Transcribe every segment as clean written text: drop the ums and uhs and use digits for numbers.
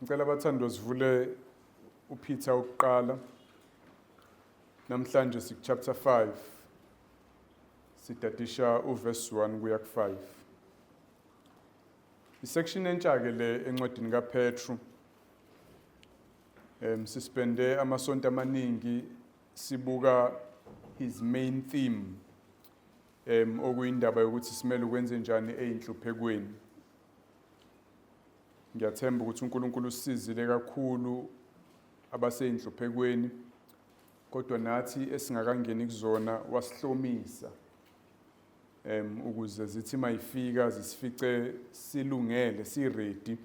Ngicela abathando sivule uPeter ukuqala. Namhlanje chapter 5. Sitadisha uverse 1 kuya ku5. Isection entsha ke le encwadini kaPetru. Sispende amasonto amaningi sibuka his main theme. Okuyindaba yokuthi simele ukwenze njani einhluphekweni. Ngiyathemba ukuthi uNkulunkulu usizile kakhulu abaseinhluphekweni, kodwa nathi esingakangeni kuzona wasihlomisa ukuze zithi mayifika zisifice silungele, siready,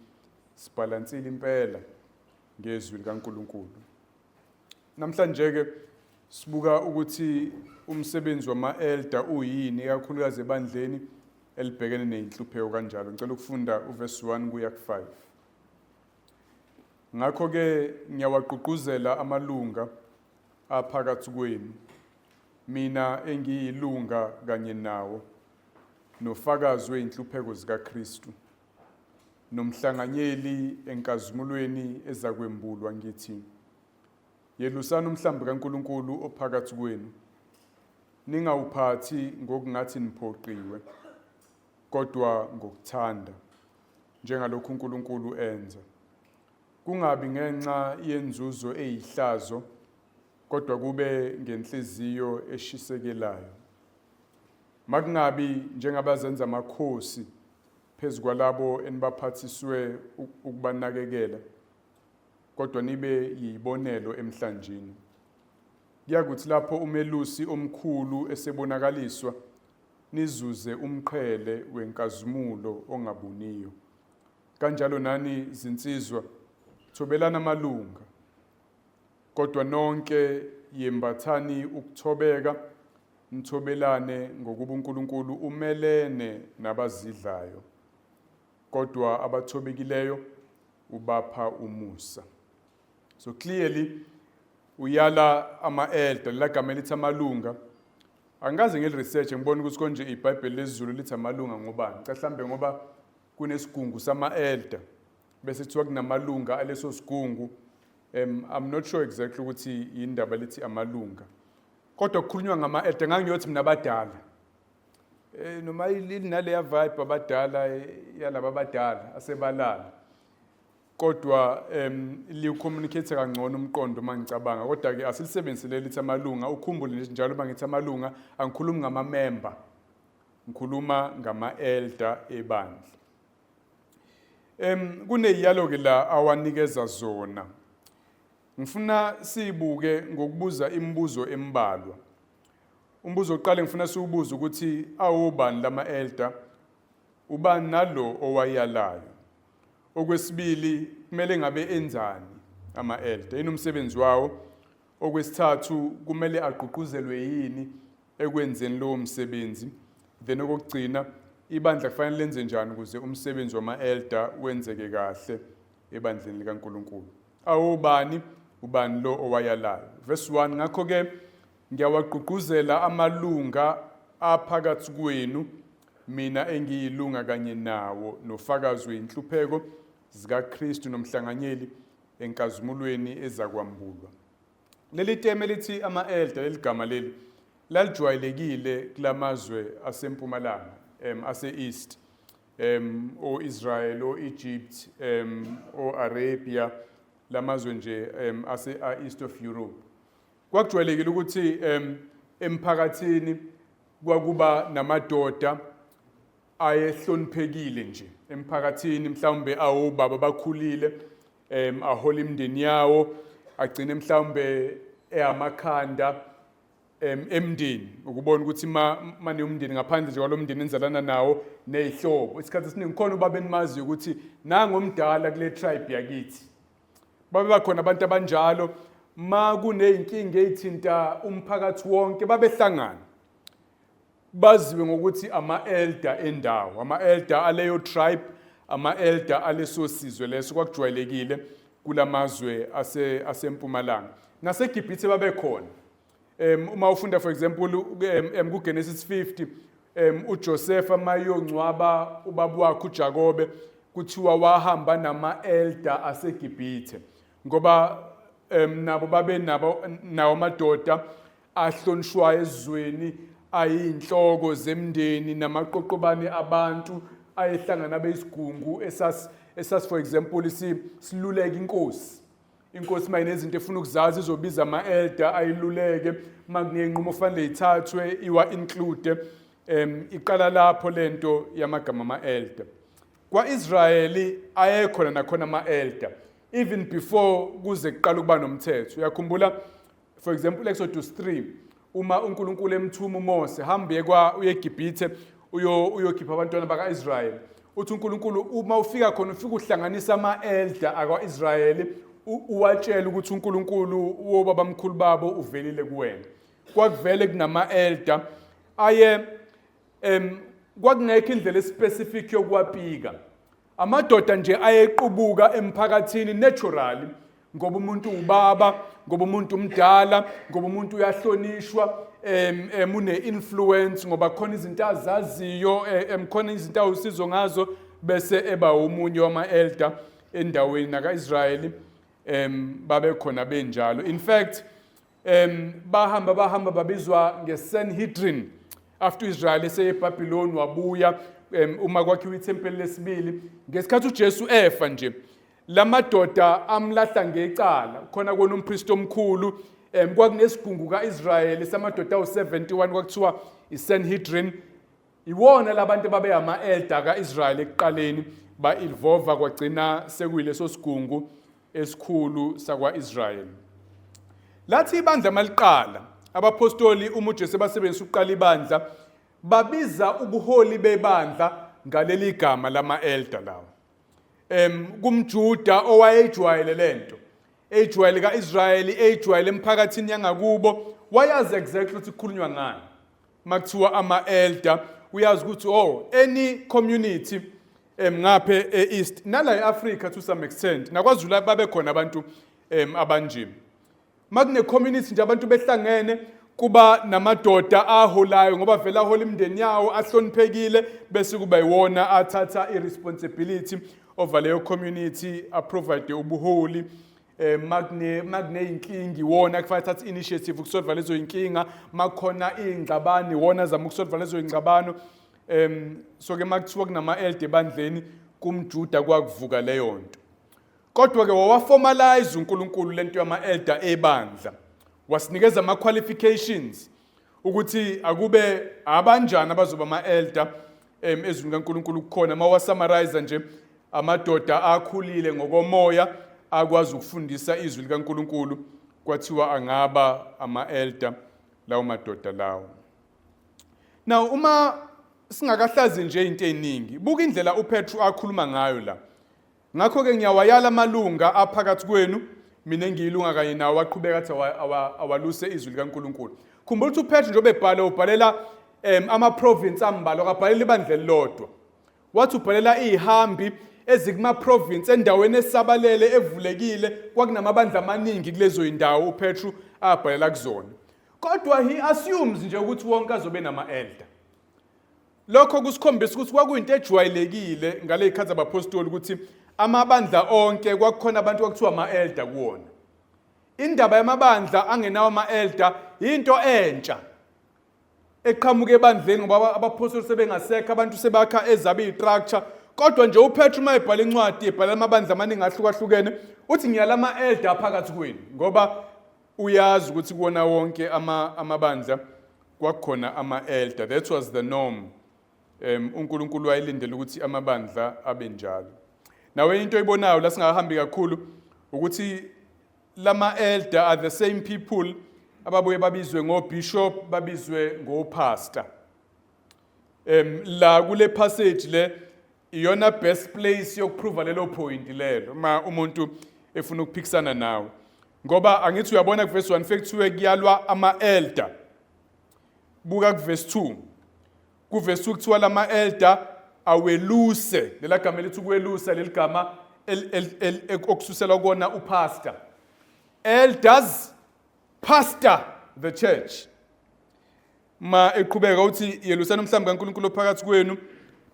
sibalansile impela ngezwi likaNkulunkulu. Namhlanje ke sibuka ukuthi umsebenzi wama-elder uyini kakhulukazi ebandleni elibhekene nezinhlupheko kanjalo. Ngicela ukufunda uverse 1 kuya ku5. Ngakho ke ngiyawagqugquzela amalunga aphakathi kwenu, mina engiyilunga kanye nawo, nofakazi weinhlupheko zikaKristu, nomhlanganyeli enkazimulweni ezakwembulwa, ngithi yelusani umhlambi kaNkulunkulu ophakathi kwenu, ningawuphathi ngokungathi niphoqiwe, kodwa ngokuthanda, njengalokhu uNkulunkulu enza. Kungabi ngenxa yenzuzo eyihlazo, kodwa kube ngenhliziyo eshisekelayo. Makungabi njengabazenza amakhosi phezu kwalabo enibaphathiswe ukubanakekela, kodwa nibe yibonelo emhlanjini. Kuyakuthi lapho umelusi omkhulu esebonakaliswa, nizuze umqhele wenkazimulo ongabuniyo. Kanjalo nani zinsizwa, thobelana amalunga, kodwa nonke yembathani ukuthobeka, nithobelane ngokuba uNkulunkulu umelene nabazidlayo, kodwa abathobekileyo ubapha umusa. So clearly uyala ama-elder, lagama elithi amalunga. Angikaze ngeliresearch ngibone ukuthi konje iBhayibheli lesiZulu lithi amalunga ngobani. Mhlawumbe ngoba kunesigungu sama-elder bese kuthiwa kunamalunga aleso sigungu. I'm not sure exactly ukuthi indaba lithi amalunga. Kodwa kukhulunywa ngama-elder, ngangiyothi mina abadala. Noma ilinale vibe abadala yalabo abadala asebalala. Kodwa liwucommunicate kangcono umqondo mangicabanga. Kodwa ke asilisebenzisele lithi amalunga. Ukhumbule nje njalo mangithi amalunga angikhulumi ngama-member, ngikhuluma ngama-elder ebandla. Kuneyalo ke la awanikeza zona. Ngifuna sibuke ngokubuza imibuzo embalwa. Umbuzo oqale ngifuna siwubuze ukuthi awubani lama-elder, ubani nalo owayalayo. Okwesibili, kumele ngabe enzani ama-elder, yini umsebenzi wawo. Okwesithathu, kumele agqugquzelwe yini ekwenzeni lowo msebenzi. Then okugcina, ibandla kufanele lenze njani ukuze umsebenzi wama-elder wenzeke kahle ebandleni likaNkulunkulu. Awubani, ubani lo owayalayo. Verse 1, ngakho ke ngiyawagqugquzela amalunga aphakathi kwenu, mina engiyilunga kanye nawo, nofakazi weinhlupheko zikaKristu nomhlanganyeli enkazimulweni ezakwambulwa. Leli teme lithi ama-elder, leligama leli lalijwayelekile kulamazwe asempumalanga, ase-east, o-Israel, o-Egypt, o-Arabia, lamazwe nje ase-east of Europe. Kwakujwayelekile ukuthi emphakathini kwakuba namadoda ayehloniphekile nje emphakathini, mhlawumbe awobaba bakhulile, ahola imindeni yawo, agcine mhlawumbe amakhanda emndeni, ukubona ukuthi mane umndeni ngaphandle nje kwalomndeni enzalana nawo nezihlobo. Isikhathi esiningi khona ubaba enimaziyo ukuthi nangomdala kule tribe yakithi. Babe bakhona abantu abanjalo, ma kuneyinkinga ezithinta umphakathi wonke babehlangana. Baziwe ngokuthi ama-elder endawo, ama-elder aleyo tribe, ama-elder aleso sizwe leso. Kwakujwayelekile kulamazwe asempumalanga. NaseGibhithe babekhona. Uma ufunda for example kuGenesis 50, uJoseph mayongcwaba ubaba wakhe uJakobe, kuthiwa wahamba nama-elder aseGibhithe ngoba nabo babe nawo amadoda ahlonishwayo ezweni ayinhloko zemndeni namaqoqobane abantu ayehlangana beyisigungu esas for example siluleka inkosi mayinezinto efuna ukuzazi izobiza ama-elder ayiluleke makunenqumo ofanele ithathwe iwa-include iqala lapho lento yamagama ama-elder. Kwa-Israyeli ayekhona nakhona ama-elder even before kuze kuqala ukuba nomthetho. Uyakhumbula for example Exodus 3 uma uNkulunkulu emthuma uMose hamba uye eGibhithe uyokhipha abantwana baka-Israyeli. Uthi uNkulunkulu uma ufika khona ufika uhlanganisa ama-elder akwa-Israyeli uwatshela ukuthi uNkulunkulu wobabamkhulu babo uvelile kuwena. Kwakuvele kunama-elder aye kwakungekho indlela specific yokuwapika. Amadoda nje ayequbuka emphakathini naturally ngoba umuntu ubaba, ngoba umuntu umdala, ngoba umuntu uyahlonishwa, une-influence ngoba khona izinto azaziyo, khona izinto awusizo ngazo bese eba umunye wama-elder endaweni naka-Israyeli babe khona benjalo. In fact bahamba babizwa nge-Sanhedrin after Israel eseye eBhabhiloni wabuya uma kwakhiwa ithempeli lesibili ngesikhathi uJesu efa nje lamadoda amlahla ngecala khona kona umpristi omkhulu kwakunesigungu kaIsrael samadoda awu71 kwakuthiwa iSanhedrin iwona labantu babe ama-elder kaIsrael ekuqaleni ba-involve kwagcina sekuyileso sigungu esikhulu sakwa-Israel. Lathi ibandla maliqala abapostoli uma uJesu basebenzisa ukuqala ibandla babiza ubuholi bebandla ngaleli gama lama-elder lawo. Kumjuda owayejwayele lento ejwayele kaIsraeli ejwayele emphakathini yangakubo wayazi exactly ukuthi kukhulunywa ngani. Makuthiwa ama-elder uyazi ukuthi any community ngaphe east nala eAfrica to some extent nakwaZulu babe khona abantu abanje. Makune community nje abantu behlangene kuba namadoda aholayo ngoba vela ahola imndeni yawo ahloniphekile bese kuba yiwona athatha iresponsibility over leyo community aprovide ubuholi. Magne inkingi wona kufanele thatha initiative ukusolve lezo inkinga makhona ingxabano wona zama ukusolve lezo ingxabano. So ke makuthiwa kunama-elder ebandleni kumjuda kwakuvuka leyo nto. Kodwa ke wawaformalize uNkulunkulu lento yama-elder ebandla wasinikeza ama-qualifications ukuthi akube abanjani abazoba ama-elder ezweni kaNkulunkulu kukhona mawasummarize nje amadoda akhulile ngokomoya akwazi ukufundisa izwi likaNkulunkulu kwathiwa angaba ama-elder lawo madoda lawo. Now uma singakahlazi nje into eziningi buka indlela uPetru akhuluma ngayo la. Ngakho ke ngiyawayala amalunga aphakathi kwenu mina engiyilunga kanye nawo waqhubeka athi awaluse izwi likaNkulunkulu. Khumbula ukuthi uPetru njengoba ebhala ubhalela ama-province ambalwa akabhalela ibandla elilodwa. Wathi ubhalela izihambi ezikuma-province endaweni esabalele evulekile kwakunamabandla amaningi kulezo indawo uPetru abhalela kuzona. Kodwa he assumes nje ukuthi wonke azobe nama-elder. Lokho kusikhombisa ukuthi kwakuyinto ejwayelekile ngale ikhathi abapostoli ukuthi amabandla onke kwakukhona abantu kwakuthiwa ama-elder kuwona. Indaba yamabandla angenawo ama-elder into entsha eqhamuke ebandleni ngoba abapostoli sebengasekho abantu sebakha ezaba istructure. Kodwa nje uPetru mayebhala incwadi ebhala amabandla amaningi ahlukahlukene uthi ngiyala ama-elder phakathi kwenu ngoba uyazi ukuthi kuwona wonke amabandla kwakukhona ama-elder. That was the norm. uNkulunkulu wayelindele ukuthi amabandla abe njalo. Nawe into oyibonayo la singahambi kakhulu ukuthi lama-elder are the same people ababuye babizwe ngobishop babizwe ngopastor. La kule passage le iyona best place yokuprova lelo point lelo ma umuntu efuna ukuphikisana nawe. Ngoba angithi uyabona kuverse 1 kuthiwe kuyalwa ama-elder. Buka kuverse 2. Kuverse 2 kuthiwa lama-elder aweluse. Lela gama lithi ukwelusa leli gama okususela kona upastor. Elders pastor the church. Ma eqhubeka uthi yelusana umhlambi kaNkulunkulu phakathi kwenu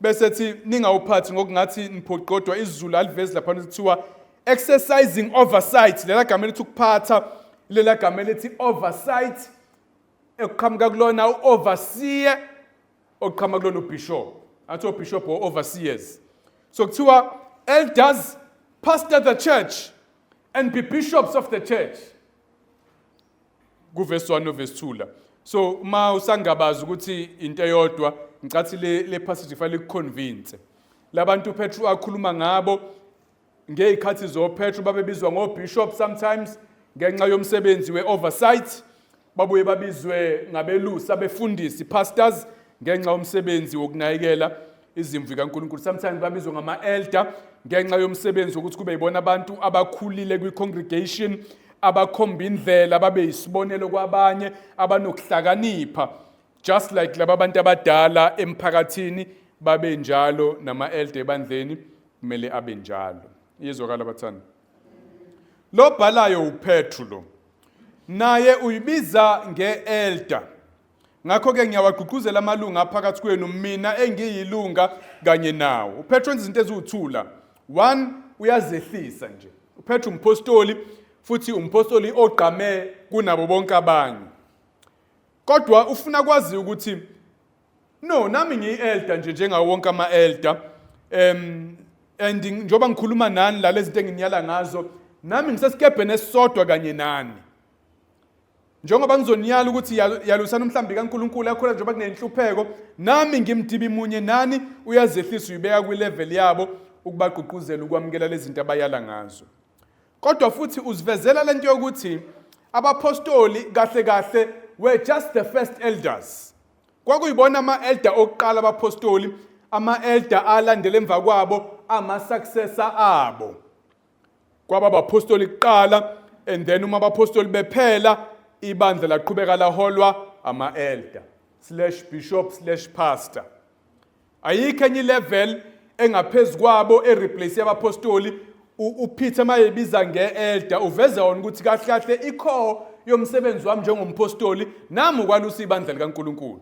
bese thi ningawuphathi ngokungathi niphoqodwa isiZulu alivezi lapha kuthiwa exercising oversight. Lela gama lithi ukuphatha, lela gama lithi oversight, ekuqhamuka kulona u-overseer, okuqhamuka kulona ubishop. Athi ubishop or overseers. So kuthiwa elders pastor the church and be bishops of the church. Kuverse 1 verse 2 la. So ma usangabaza ukuthi into eyodwa ngicathi le passage fanele ukuconvince. Labantu uPetru akhuluma ngabo ngezikhathi zoPetru babebizwa ngobishop sometimes ngenxa yomsebenzi weoversight, babuye babizwe ngabelusi abefundisi pastors ngenxa yomsebenzi wokunakekela izimvu kaNkulunkulu. Sometimes babizwa ngama-elder ngenxa yomsebenzi ukuthi kube yibona abantu abakhulile kwi-congregation, abakhomba indlela, babe yisibonelo kwabanye, abanokuhlakanipha, just like laba bantu abadala emphakathini babe njalo, nama-elder ebandleni kumele abe njalo. Iyezwakala bathanda. Lo bhalayo uPetru lo, naye uyibiza nge-elder. Ngakho-ke ngiyawagqugquzela amalunga aphakathi kwenu, mina engiyilunga kanye nawo. uPetru wenza izinto eziwuthula. 1, uyazehlisa nje. uPetru umpostoli, futhi umpostoli ogqame kunabo bonke abanye. Kodwa ufuna kwazi ukuthi no, nami ngiyi-elder nje njengawo wonke ama-elder, and njoba ngikhuluma nani la lezi zinto enginiyala ngazo, nami ngisesikebheni esisodwa kanye nani. Njengoba ngizoniyala ukuthi yalusana umhlambi kaNkulunkulu yakho njengoba kunenhlupheko, nami ngimdibi munye nani, uyazehlisa uyibeka kwi-level yabo ukubagqugquzela ukwamukela lezi zinto abayala ngazo. Kodwa futhi uzivezela lento yokuthi abapostoli kahle kahle were just the first elders. Kwakuyibona ama-elder okuqala abapostoli, ama-elder alandela emva kwabo ama-successor abo. Kwaba abapostoli kuqala, and then uma abapostoli bephela ibandla laqhubeka laholwa ama-elder /bishop/pastor. Ayikho enye level engaphezulu kwabo ereplace abapostoli. uPeter mayebiza nge-elder uveza wona ukuthi kahle kahle icore yomsebenzi wami njengompostoli nami ukwalusa ibandla likaNkulunkulu.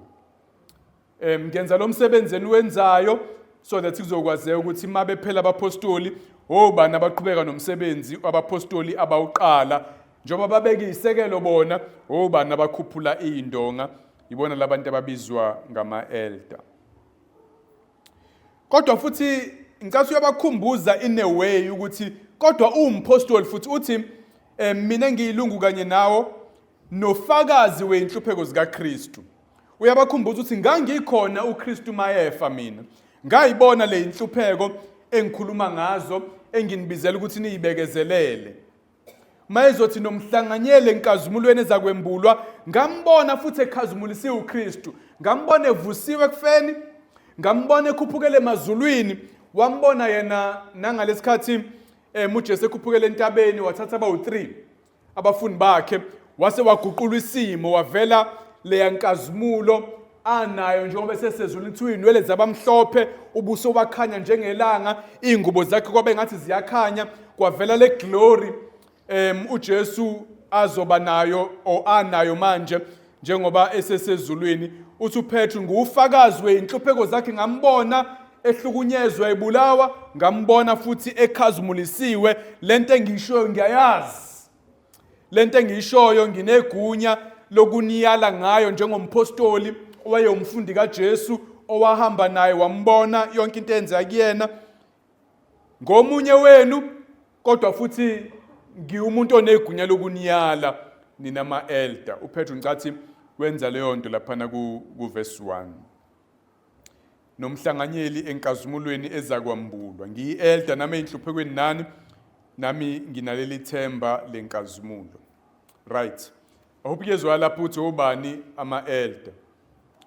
Ngenza lo msebenzi eniwenzayo so that kuzokwazeka ukuthi mabe phela abapostoli obani abaqhubeka nomsebenzi abapostoli abawuqala, njengoba babeka isekelo bona obani abakhuphula indonga, ibona labantu ababizwa ngama-elder. Kodwa futhi ngicela uyabakhumbuza in a way ukuthi kodwa umpostoli futhi uthi mina ngiyilungu kanye nawo nofakazi weinhlupheko zikaKristu. Uyabakhumbuza ukuthi ngangikhona uKristu mayefa, mina ngayibona le inhlupheko engikhuluma ngazo, enginibizela ukuthi niyibekezelele. Mayezothi nomhlanganyele enkazimulweni ezakwembulwa, ngambona futhi ekhazimulisiwe uKristu, ngambona evusiwe kufeni, ngambona ekhuphukele emazulwini, wambona yena nangalesikhathi uJesu ekhuphukele entabeni, wathatha abawu-3 abafundi bakhe, wase waguqula isimo, wavela leya nkazimulo anayo njengoba esesezulwini, kuthiwa inwele zabamhlophe, ubuso wakhanya njengelanga, ingubo zakhe kwabe ngathi ziyakhanya, kwavela le glory uJesu azoba nayo o anayo manje njengoba esesezulwini. Uthi uPetru ngufakazi weinhlupheko zakhe, ngambona ehlukunyezwa ebulawa, ngambona futhi ekhazimulisiwe. Lento engiyishoyo ngiyayazi, lento engiyishoyo nginegunya lokuniyala ngayo njengompostoli owayeyumfundi kaJesu owahamba naye wambona yonke into eyenzeka kuyena. Ngomunye wenu kodwa futhi ngiwumuntu onegunya lokuniyala nina ma-elder. uPetru ngicathi wenza leyo nto laphana ku verse 1. Nomhlanganyeli enkazimulweni ezakwambulwa, ngiyi-elder nami enhluphekweni nani, nami nginaleli themba lenkazimulo. Right. I hope yezwa lapho uthi obani ama-elder.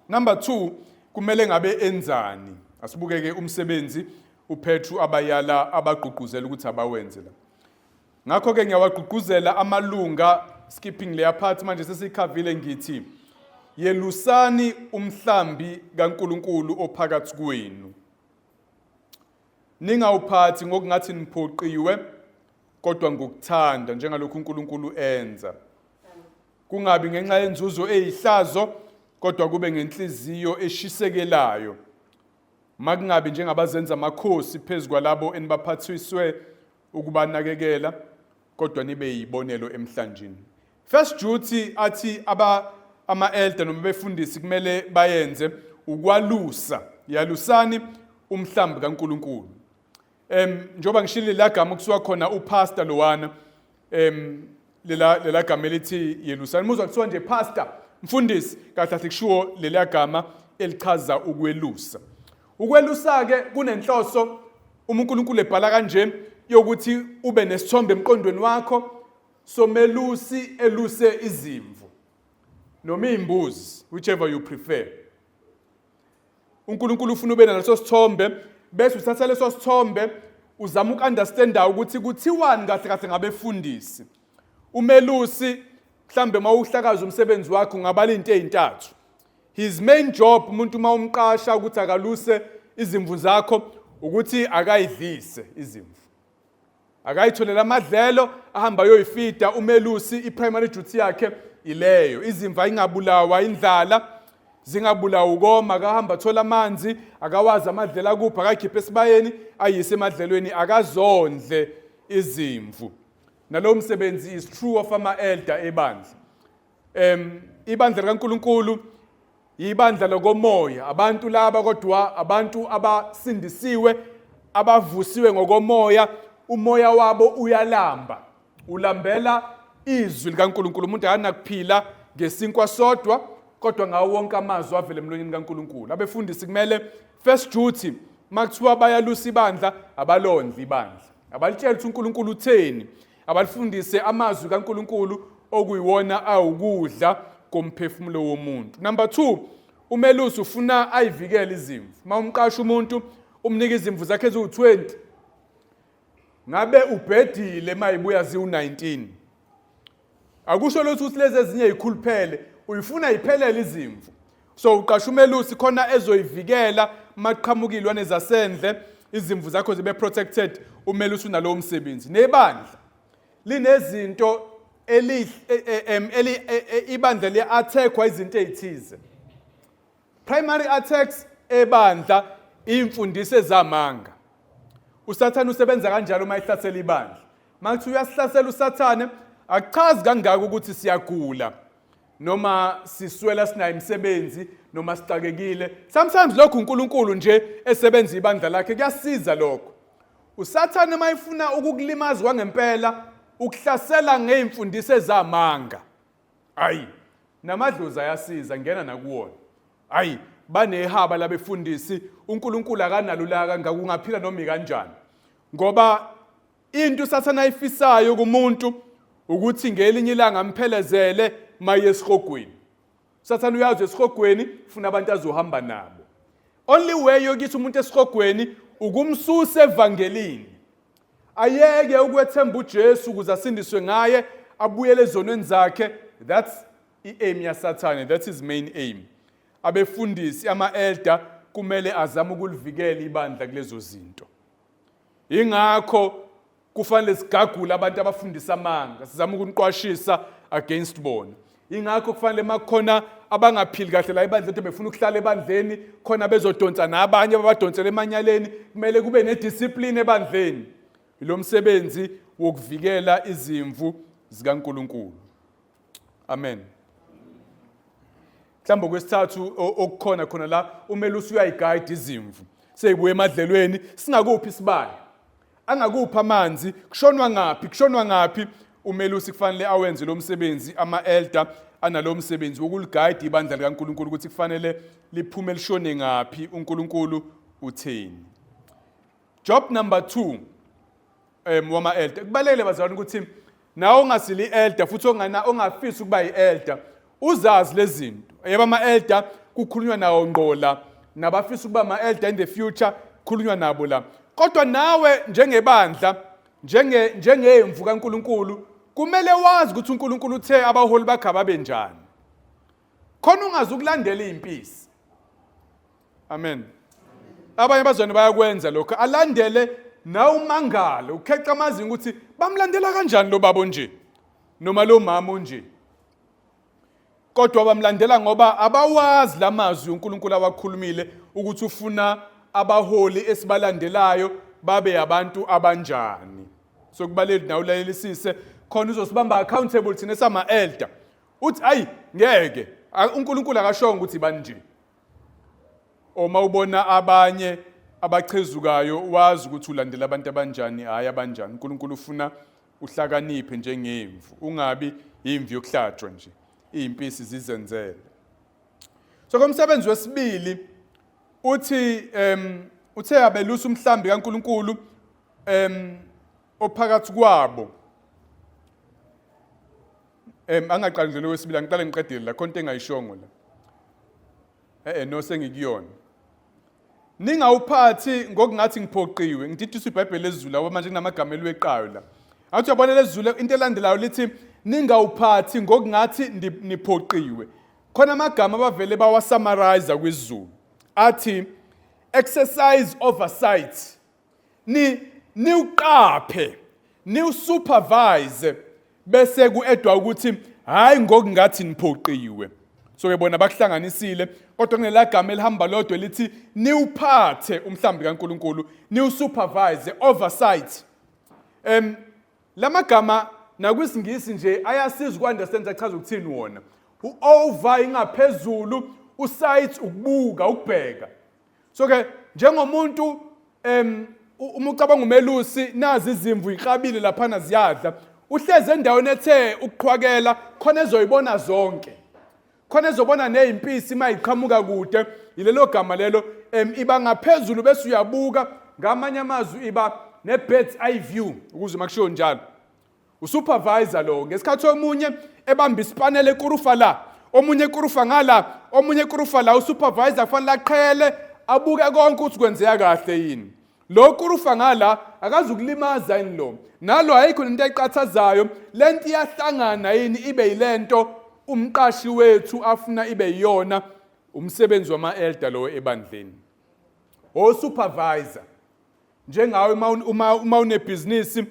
Number 2, kumele ngabe enzani. Asibukeke umsebenzi uPetru abayala abagqugquzela ukuthi abawenze la. Ngakho-ke ngiyawagqugquzela amalunga, skipping leya part manje sesikhavile, ngithi yelusani umhlambi kaNkulunkulu ophakathi kwenu. Ningawuphathi ngokungathi niphoqiwe, kodwa ngokuthanda njengalokhu uNkulunkulu enza. Kungabi ngenxa yenzuzo eyihlazo, kodwa kube ngenhliziyo eshisekelayo. makungabi njengabazenza amakhosi phezu kwalabo enibaphathiswe ukubanakekela, kodwa nibe yibonelo emhlanjeni. First duty athi ama-elder noma befundisi kumele bayenze ukwalusa, yalusani umhlambi kaNkulunkulu. Njoba ngishilo la gama kusuka khona upastor lowana, lela gama elithi yelusani. Muzwa kuthiwa nje pastor, mfundisi, kahle kushiwo lela gama elichaza ukwelusa. Ukwelusa ke kunenhloso uNkulunkulu ebhala kanje yokuthi ube nesithombe emqondweni wakho somelusi eluse izimvu noma imbuzi, whichever you prefer. uNkulunkulu ufuna ube naso sithombe, bese uthatha leso sithombe uzama ukunderstanda ukuthi kuthiwani kahle kahle ngabefundisi. Umelusi mhlambe mawuhlakaza umsebenzi wakhe ungabala into ezintathu. His main job umuntu mawumqasha ukuthi akaluse izimvu zakho ukuthi akayidlise izimvu, akayitholela amadlelo ahamba yoyifida. Umelusi i-primary duty yakhe ileyo, izimvu ayingabulawa indlala, zingabulawa ukoma, akahamba athola amanzi, akawazi amadlela kuphi, akakhiphe esibayeni ayise emadlelweni, akazondle izimvu. Nalowo msebenzi is true of ama-elder ebandla. Ibandla likaNkulunkulu yibandla lokomoya, abantu laba kodwa abantu abasindisiwe, abavusiwe ngokomoya. Umoya wabo uyalamba, ulambela izwi likaNkulunkulu. Umuntu akanakuphila ngesinkwa sodwa, kodwa ngawo wonke amazwi avela emlonyeni kaNkulunkulu. Abefundisi kumele first duty makuthiwa bayalusa ibandla, abalondle ibandla, abalitshela ukuthi uNkulunkulu utheni, abalifundise amazwi kaNkulunkulu okuyiwona awukudla komphefumulo womuntu. Number 2, umelusi ufuna ayivikele izimvu. Mawumqasha umuntu umnika izimvu zakhe eziwu-20, ngabe ubhedile mayibuya ziwu-19, akusho lutho ukuthi lezi ezinye yikhuluphele, uyifuna iphelele izimvu. So uqasha umelusi khona ezoyivikela maqhamukile ilwane zasendle, izimvu zakho zibe protected. Umelusi unalowo msebenzi. Nebandla linezinto ibandla li-attack-wa izinto ezithize. Primary attacks ebandla imfundiso ezamanga. Usathane usebenza kanjalo uma ehlasela ibandla. Makuthi uyasihlasela usathane, akuchazi kangaka ukuthi siyagula noma siswela sinayo imisebenzi noma sixakekile. Sometimes lokho uNkulunkulu nje esebenza ibandla lakhe kuyasiza lokho. Usathane mayifuna ukukulimaza kwangempela, ukuhlasela ngeimfundiso ezamanga, ayi namadlozi ayasiza, ngena nakuwona. Ayi banehaba labefundisi, uNkulunkulu akanalo la kangaka, ungaphila noma kanjani. Ngoba into usathana ayifisayo kumuntu ukuthi ngelinye ilanga amphelezele maye esihogweni. Usathana uyazi esihogweni ufuna abantu azohamba nabo. Only way yokuthi umuntu esihogweni ukumsusa evangelini, ayeke ukwethemba uJesu ukuze asindiswe ngaye, abuyele ezonweni zakhe. That's i-aim yaSathane, that's his main aim. Abefundisi ama-elder kumele azame ukulivikela ibandla kulezo zinto. Ingakho kufanele sigagule abantu abafundisa amanga, sizama ukuniqwashisa against bona. Ingakho kufanele makukhona abangaphili kahle la ibandla ukuthi befuna ukuhlala ebandleni khona bezodonsa nabanye abadonsela emanyaleni, kumele kube nediscipline ebandleni. Lo msebenzi wokuvikela izimvu zikaNkulunkulu. Amen. Mhlawumbe kwesithathu okukhona khona la umelusi uyayiguide izimvu. Seyibuye emadlelweni, singakuphi isibaya, angakuphi amanzi, kushonwa ngaphi. Umelusi kufanele awenze lo msebenzi. Ama-elder analo msebenzi wokuligayida ibandla likaNkulunkulu ukuthi kufanele liphume lishone ngaphi, uNkulunkulu utheni. Job number 2 wama-elder. Kubalekile bazalwane ukuthi nawe ongasili elder futhi ongafisi ukuba yi-elder uzazi lezi zinto. Yebo ama-elder kukhulunywa nawo ngqola, nabafisa ukuba ama-elder in the future kukhulunywa nabo la. Kodwa nawe njengebandla, njengemvu kaNkulunkulu, kumele wazi ukuthi uNkulunkulu uthe abaholi bakhe babe njani, khona ungazi ukulandela impisi. Amen. Abanye bazwane bayakwenza lokho, alandele na umangalo, ukheqa amazinga ukuthi bamlandela kanjani lo babo nje noma lo mama nje. Kodwa bamlandela ngoba abawazi lamazwi uNkulunkulu awakhulumile ukuthi ufuna abaholi esibalandelayo babe abantu abanjani. So kubaleli nawe ulalelisise khona uzosibamba accountable thina sama elder. Uthi ayi ngeke uNkulunkulu akashongo ukuthi bani nje. Uma ubona abanye abachezukayo wazi ukuthi ulandela abantu abanjani hayi abanjani. uNkulunkulu ufuna uhlakaniphe njengemvu, ungabi imvu yokuhlatshwa nje, impisi zizenzele. So komsebenzi wesibili uthi uthe abelusa umhlambi kaNkulunkulu ophakathi kwabo. Angaqali nje lo wesibili, angiqale ngiqedile la khonto engayishongo la. No sengikuyona. Ningawuphathi ngokungathi ngiphoqiwe. Ngididisa iBhayibheli lesiZulu ngoba manje kunamagama elweqayo la. Athi uyabona lesiZulu into elandelayo lithi ningawuphathi ngokungathi niphoqiwe. Khona amagama abavele bawasummarize kwisiZulu. Athi exercise oversight. Niuqaphe, niusupervise bese kuedwa ukuthi hayi ngokungathi niphoqiwe. So yebona bakuhlanganisile kodwa kunelagama elihamba lodwa lithi niuphathe umhlambi kaNkulunkulu, niusupervise, oversight. Lamagama nakwisingisi nje ayasiza ukunderstand achaza ukuthini wona. U-over ingaphezulu, usight ukubuka, ukubheka. So ke njengomuntu uma ucabanga umelusi nazi izimvu iqabile lapha ziyadla, uhleze endaweni ethe ukuqhwakela khona ezoyibona zonke. Khona ezobona nezimpisi mayiqhamuka kude, yilelo gama lelo iba ngaphezulu bese uyabuka, ngamanye amazwi iba ne-bird's eye view ukuze makushiwo njalo. Usupervisor lo ngesikhathi omunye ebamba isipanele ekurufa la, omunye ekurufa ngala, omunye ekurufa la, usupervisor kufanele aqhele abuke konke ukuthi kwenzeka kahle yini. Lo kurufa ngala akazukulimaza yini lo. Nalo ayikho into eqathazayo, lento iyahlangana yini ibe yilento umqashi wethu afuna ibe yiyona umsebenzi wama-elder lo ebandleni. O-supervisor njengawe uma unebhizinisi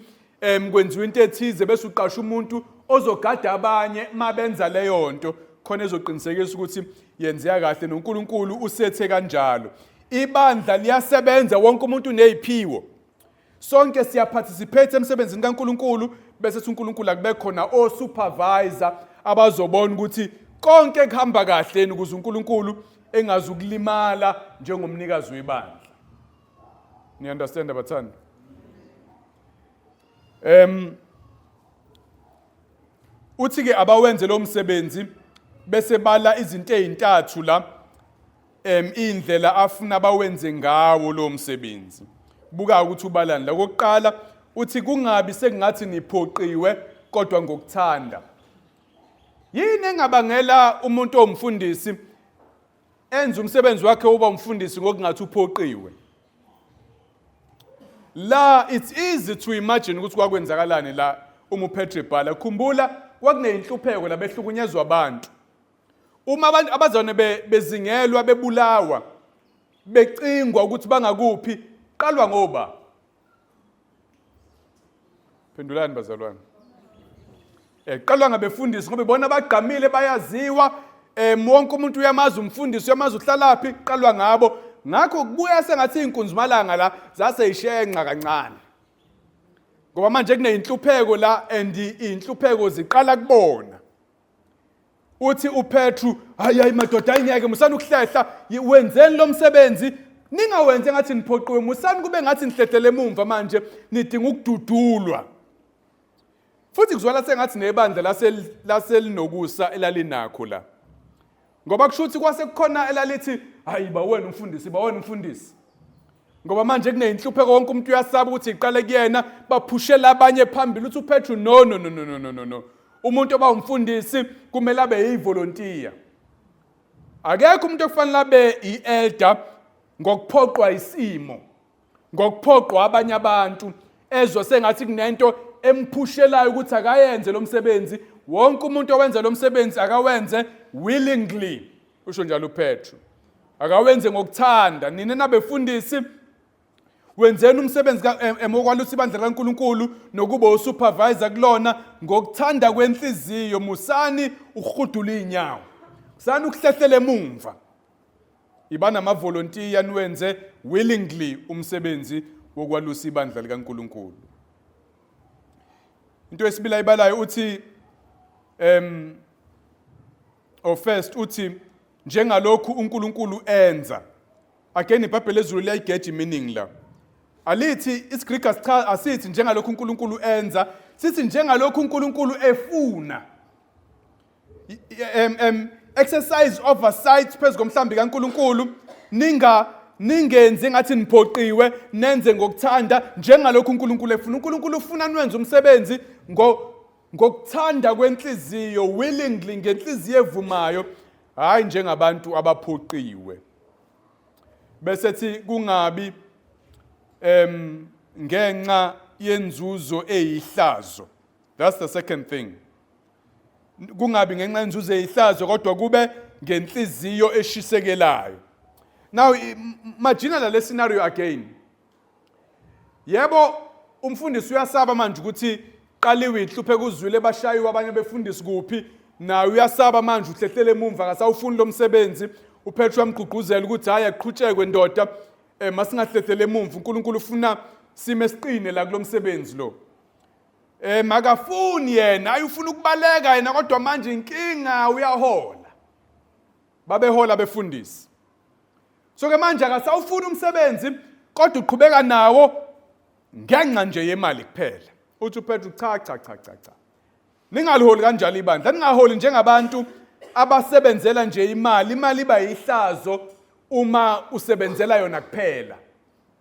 kwenziwa into ethize bese uqasha umuntu ozogada abanye mabenza leyo nto khona ezoqinisekisa ukuthi yenzeka kahle noNkulunkulu usethe kanjalo. Ibandla liyasebenza, wonke umuntu uneziphiwo. Sonke siyaparticipate emsebenzini kaNkulunkulu bese uNkulunkulu akube khona o-supervisor abazobona ukuthi konke kuhamba kahle ukuze uNkulunkulu engazukulimala njengomnikazi webandla. Ni understand abathandi? Uthi ke abawenze lo msebenzi bese bala izinto ezintathu la indlela afuna bawenze ngawo lo msebenzi. Buka ukuthi ubalani la. Kokuqala uthi kungabi sekungathi niphoqiwe kodwa ngokuthanda. Yini engabangela umuntu omfundisi enza umsebenzi wakhe uba umfundisi ngokungathi uphoqiwe? La it's easy to imagine ukuthi kwakwenzakalani la uma uPetru ebhala. Khumbula kwakuneyinhlupheko labehlukunyezwa abantu. Uma abantu abazone bezingelwa bebulawa becingwa ukuthi bangakuphi qalwa ngoba. Phendulani bazalwane. Qalwa ngabefundisi ngoba bona bagqamile bayaziwa, wonke umuntu uyamazi umfundisi, uyamazi uhlalaphi, qalwa ngabo. Ngakho kubuya sengathi inkunzimalanga la zaseyishenqa kancane. Ngoba manje kuneyinhlupheko la and inhlupheko ziqala kubona. Uthi uPetru, hayi madoda ayingeke musani ukuhlehla, wenzeni lo msebenzi, ningawenze ngathi niphoqiwe, musani kube ngathi nihlehlele emumva manje nidinga ukududulwa. Futhi kuzwala sengathi nebandla laselinokusa elalinakho la. Ngoba kusho ukuthi kwase kukhona elalithi hayi ba wena umfundisi. Ngoba manje kuneyinhlupheko wonke umuntu uyasaba ukuthi iqale kuyena baphushela abanye phambili uthi uPetru no. Umuntu oba umfundisi kumele abe yivolunteer. Akekho umuntu okufanele abe ielder ngokuphoqwa isimo, ngokuphoqwa abanye abantu ezwe sengathi kunento emphushelayo ukuthi akayenze lo msebenzi. Wonke umuntu owenza lo msebenzi akawenze willingly, usho njalo uPetru. Akawenze ngokuthanda. Nina nabefundisi wenzeni umsebenzi emokwalusa ibandla kaNkulunkulu nokuba usupervisor kulona ngokuthanda kwenhliziyo. Musani ukuhudula inyawo, musani ukuhlehlela emumva. iba namavolontiya niwenze willingly umsebenzi wokwalusa ibandla likaNkulunkulu. Into yesibili ayibalayo uthi first uthi njengalokhu uNkulunkulu enza. Again iBhayibheli lezulu liyayigeja meaning la. Alithi isiGreek asithi njengalokhu uNkulunkulu enza, sithi njengalokhu uNkulunkulu efuna. Exercise oversight phezu komhlambi kaNkulunkulu, ningenze ngathi niphoqiwe, nenze ngokuthanda njengalokhu uNkulunkulu efuna. uNkulunkulu ufuna niwenze umsebenzi ngokuthanda kwenhliziyo, willingly, ngenhliziyo evumayo, hayi njengabantu abaphoqiwe. Bese thi kungabi ngenxa yenzuzo eyihlazo. That's the second thing. Kungabi ngenxa yenzuzo eyihlazo kodwa kube ngenhliziyo eshisekelayo. Now imagine le scenario again. Yebo umfundisi uyasaba manje ukuthi qaliwe inhluphe kuzwile bashayiwe abanye befundisi kuphi, nawe uyasaba manje uhlehlele emumva akasawufuni lo msebenzi. uPetru amgqugquzela ukuthi hayi aqhutshekwe ndoda, masingahlehlele emumva, uNkulunkulu ufuna sime esiqine la kulomsebenzi lo. Makafuni yena, hayi ufuna ukubaleka yena kodwa manje inkinga uyahola. Babehola befundisi. So ke manje akasawufuna umsebenzi kodwa uqhubeka nawo ngenxa nje yemali kuphela. Uthi uPetru cha. Ningaliholi kanjalo ibandla, ningaholi njengabantu abasebenzela nje imali iba yihlazo uma usebenzela yona kuphela.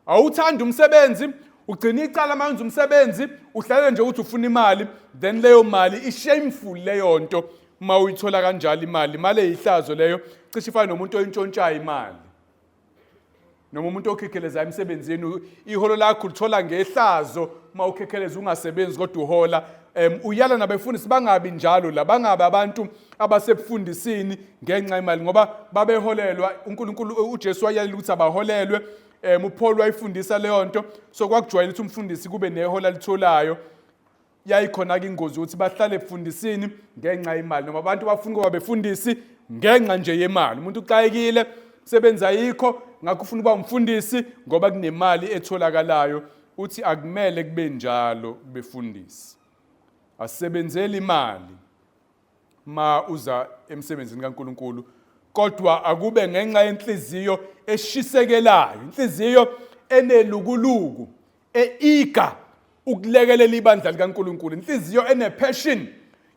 Awuthanda umsebenzi, ugcina icala manje umsebenzi, uhlale nje uthi ufuna imali, then leyo mali ishameful leyo nto uma uyithola kanjalo imali eyihlazo leyo, cishe ifana nomuntu oyintshontshayo imali. Noma umuntu okhekheleza emsebenzini, iholo lakho lithola ngehlazo uma ukhekheleza ungasebenzi kodwa uhola. Uyala nabefundisi bangabi njalo la, bangabe abantu abasebufundisini ngenxa imali ngoba babeholelwa. uNkulunkulu uJesu wayala ukuthi abaholelwe, uPaul wayifundisa leyo nto. So kwakujwayele ukuthi umfundisi kube nehola litholayo. Yayikhona ke ingozi ukuthi bahlale ebufundisini ngenxa imali, noma abantu bafuna ukuba befundisi ngenxa nje yemali. Umuntu uxakekile, sebenza yikho ngakho ufuna ukuba umfundisi ngoba kunemali etholakalayo. Uthi akumele kube njalo befundisi. Asebenzele imali ma uza emsebenzini kaNkulunkulu, kodwa akube ngenxa yenhliziyo eshisekelayo, inhliziyo enelukuluku, eager ukulekelela ibandla likaNkulunkulu, inhliziyo enepassion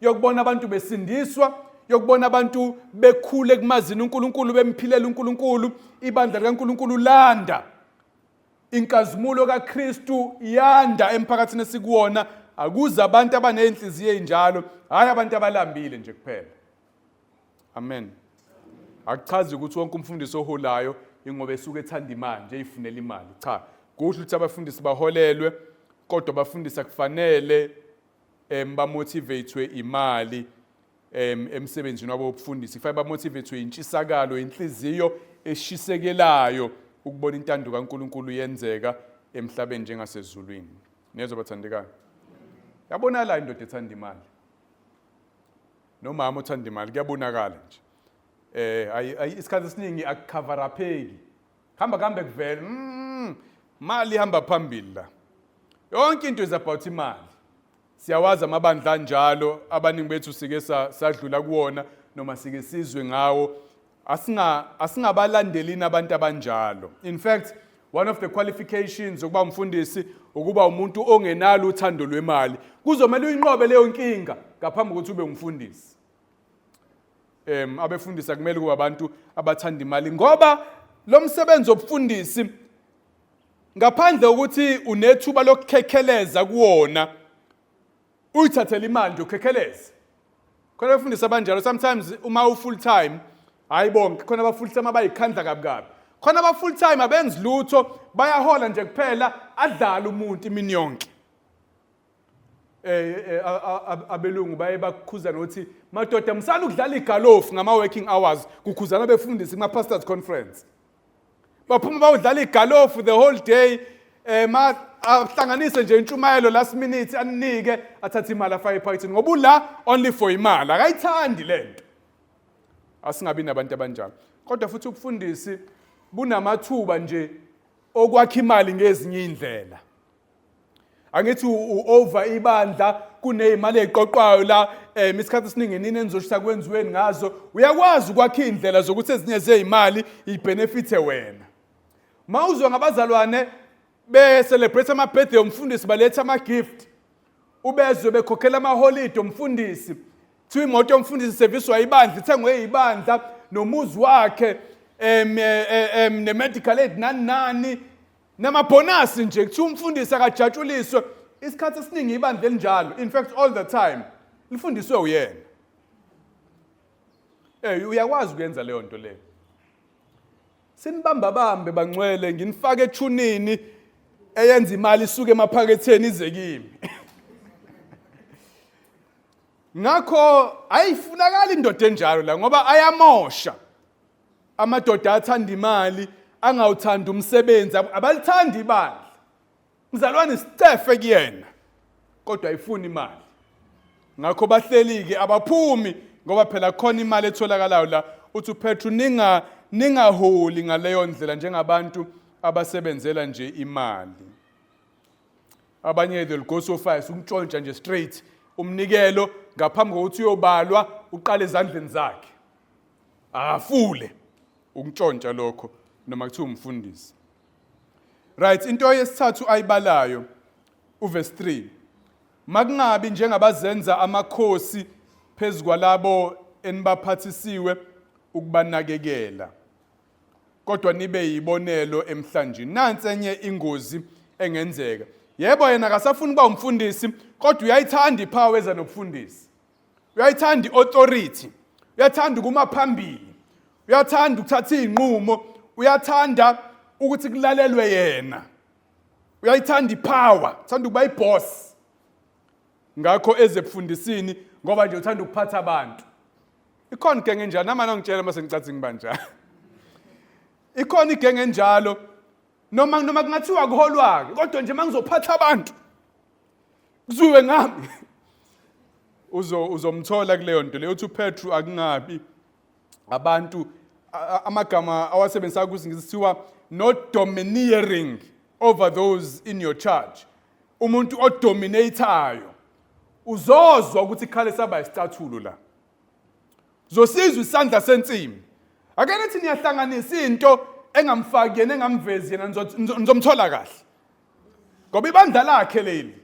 yokubona abantu besindiswa, yokubona abantu bekhule kumazini uNkulunkulu, bemphilela uNkulunkulu, ibandla likaNkulunkulu landa, inkazimulo kaKristu yanda emphakathini esikuwona. Akuze abantu abanenhliziyo ezinjalo, hayi abantu abalambile nje kuphela. Amen. Akuchazi ukuthi wonke umfundisi oholayo ingoba esuke ethanda imali nje eyifunela imali. Cha, kuhle ukuthi abafundisi baholelwe, kodwa abafundisi akufanele bamotivatwe imali emsebenzini wabo wobufundisi. Kufanele bamotivatwe intshisakalo, inhliziyo eshisekelayo ukubona intando kaNkulunkulu yenzeka emhlabeni njengasezulwini. Nezwe bathandekayo. Yabona la indoda ethanda imali. Nomama othanda imali kuyabonakala nje. Isikhathi esiningi akucover upheki. Hamba kambe kuvela, mali ihamba phambili la. Yonke into is about imali. Siyawazi amabandla njalo, abaningi bethu sike sadlula kuwona noma sike sizwe ngawo. Asingabalandelini abantu abanjalo. In fact, one of the qualifications ukuba umfundisi ukuba umuntu ongenalo uthando lwemali. Kuzomela uyinqobe leyo nkinga ngaphambi kokuthi ube umfundisi. Abefundisi kumele kuba abantu abathanda imali ngoba lo msebenzi wobufundisi ngaphandle ukuthi unethuba lokukhekheleza kuwona, uyithathela imali nje ukhekheleza. Khona abafundisi abanjalo sometimes uma full time, hayi bonke, khona aba full time abayikhandla kabi. Khona aba full time abenzi lutho, bayahola nje kuphela, adlala umuntu imini yonke. Abelungu baye bakukhuza nokuthi madoda msana ukudlala igolf ngama working hours, kukhuzana befundisi kuma pastors conference. Baphuma bawudlala igolf the whole day, ahlanganise nje intshumayelo last minute anike athathe imali afake ephaketheni ngoba ula only for imali, akayithandi lento. Asingabi nabantu abanjalo. Kodwa futhi ukufundisi bunamathuba nje okwakha imali ngezinye indlela. Angithi over ibandla kunezimali eziqoqwayo la isikhathi esiningi nini enizoshisa kwenziweni ngazo uyakwazi ukwakha indlela zokuthi ezinye zezimali ibenefite wena. Mawuzwe ngabazalwane be celebrate ama birthday umfundisi baletha ama gift ubezwe bekhokhela ama holiday umfundisi kuthiwa imoto yomfundisi serviswa ibandla ithengwe ibandla nomuzi wakhe ne medical aid nani namabonus nje kuthiwa umfundisi akajatshuliswe isikhathi esiningi ibandla elinjalo in fact all the time lifundiswe uyena uyakwazi ukuyenza leyo nto leyo sinibamba bambe bangcwele nginifake ethunini eyenza imali isuke emaphaketheni ize kimi ngakho ayifunakala indoda enjalo la ngoba ayamosha amadoda athanda imali angawuthanda umsebenzi abalithanda ibandla mzalwane Stefe kuyena kodwa ayifuni imali ngakho bahleli-ke abaphumi ngoba phela khona imali etholakalayo la uthi uPetru ningaholi ngaleyo ndlela njengabantu abasebenzela nje imali abanye they'll go so far ukutshontsha nje straight umnikelo ngaphambi kokuthi uyobalwa uqala ezandleni zakhe afule ukutshontsha lokho noma kuthiwa umfundisi. Right, into yesithathu ayibalayo uverse 3 makungabi njengabazenza amakhosi phezukwalabo enibaphathisiwe ukubanakekela kodwa nibe yibonelo emhlanjeni. Nansi enye ingozi engenzeka. Yebo yena akasafuni ukuba umfundisi kodwa uyayithanda ipower eza nobufundisi. Uyayithanda iauthority. Uyathanda ukuma phambili. Uyathanda ukuthatha izinqumo, uyathanda ukuthi kulalelwe yena. Uyayithanda ipower, uthanda ukuba iboss. Ngakho ezebufundisini ngoba nje uthanda ukuphatha abantu. Ikhona igenge enjalo nama ngitshela mase ngicathi ngibanja. Ikhona igenge enjalo noma kungathiwa kuholwa-ke kodwa nje mangizophatha abantu kuziwe ngami uzomthola kuleyo nto leyo uthi uPetru akungabi abantu amagama awasebenzisa kuSingisi kuthiwa not domineering over those in your charge umuntu odominateayo uzozwa ukuthi ikhale saba isicathulo la zosizwa isandla sentsimi ake nithi niyahlanganisa into engamfaki yena engamvezi yena nizomthola kahle ngoba ibandla lakhe leli